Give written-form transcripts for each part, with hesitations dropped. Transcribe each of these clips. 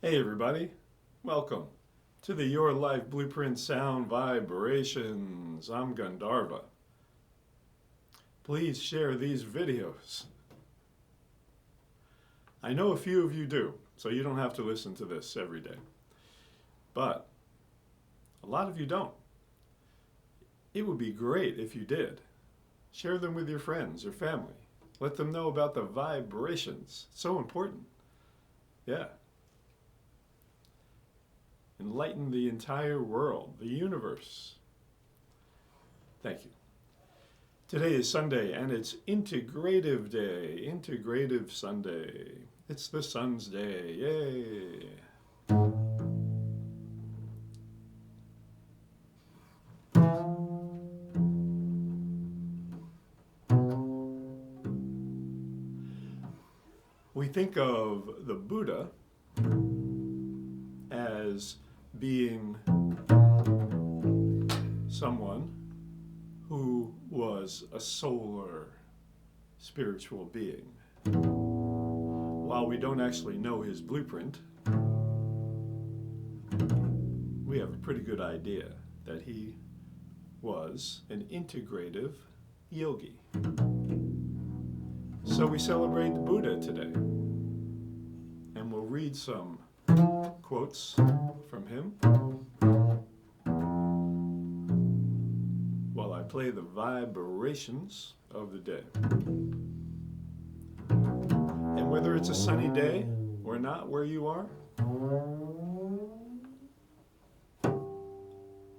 Hey everybody, welcome to the Your Life Blueprint Sound Vibrations. I'm Gandharva. Please share these videos. I know a few of you do, so you don't have to listen to this every day. But a lot of you don't. It would be great if you did. Share them with your friends or family. Let them know about the vibrations. It's so important. Yeah. Enlighten the entire world, the universe. Thank you. Today is Sunday and it's Integrative Day, Integrative Sunday. It's the sun's day, yay! We think of the Buddha as being someone who was a solar spiritual being. While we don't actually know his blueprint, we have a pretty good idea that he was an integrative yogi. So we celebrate the Buddha today, and we'll read some quotes from him while I play the vibrations of the day. And whether it's a sunny day or not where you are,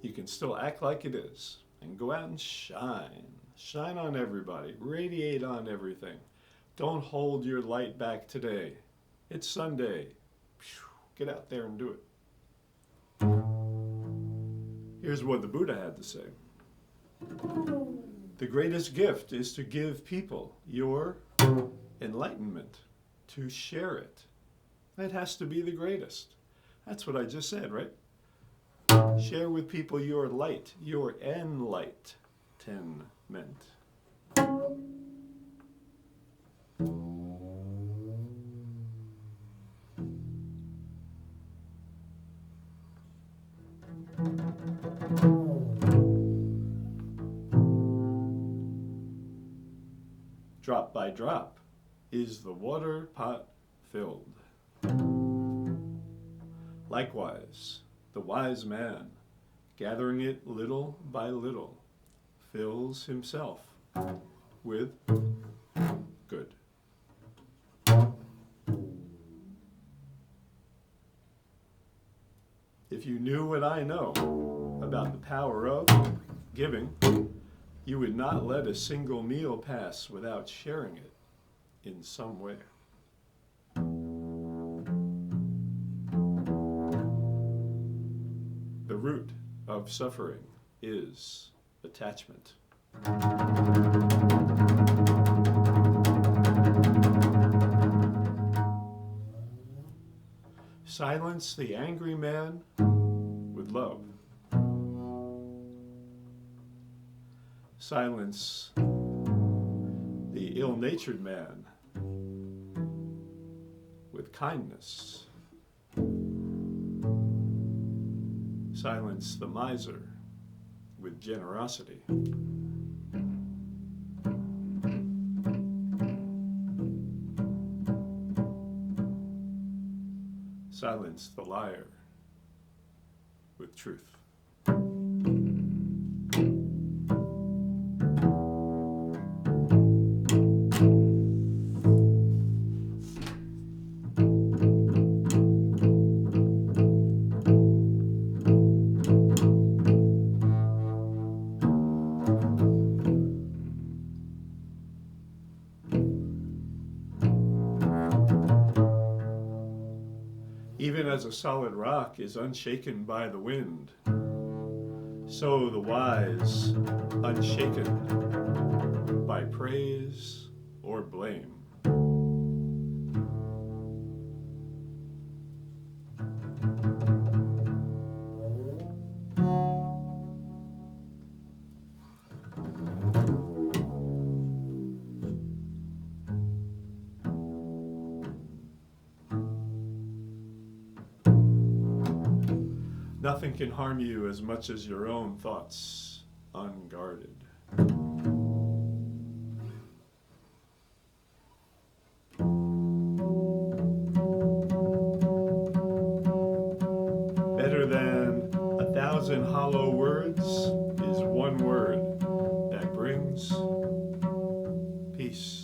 you can still act like it is and go out and shine. Shine on everybody, radiate on everything. Don't hold your light back today. It's Sunday. Get out there and do it. Here's what the Buddha had to say. The greatest gift is to give people your enlightenment, to share it. It has to be the greatest. That's what I just said, right? Share with people your light, your enlightenment. Drop by drop is the water pot filled. Likewise, the wise man, gathering it little by little, fills himself with good. If you knew what I know about the power of giving, you would not let a single meal pass without sharing it in some way. The root of suffering is attachment. Silence the angry man with love. Silence the ill-natured man with kindness. Silence the miser with generosity. Silence the liar with truth. Even as a solid rock is unshaken by the wind, so the wise unshaken by praise or blame. Nothing can harm you as much as your own thoughts unguarded. Better than 1,000 hollow words is one word that brings peace.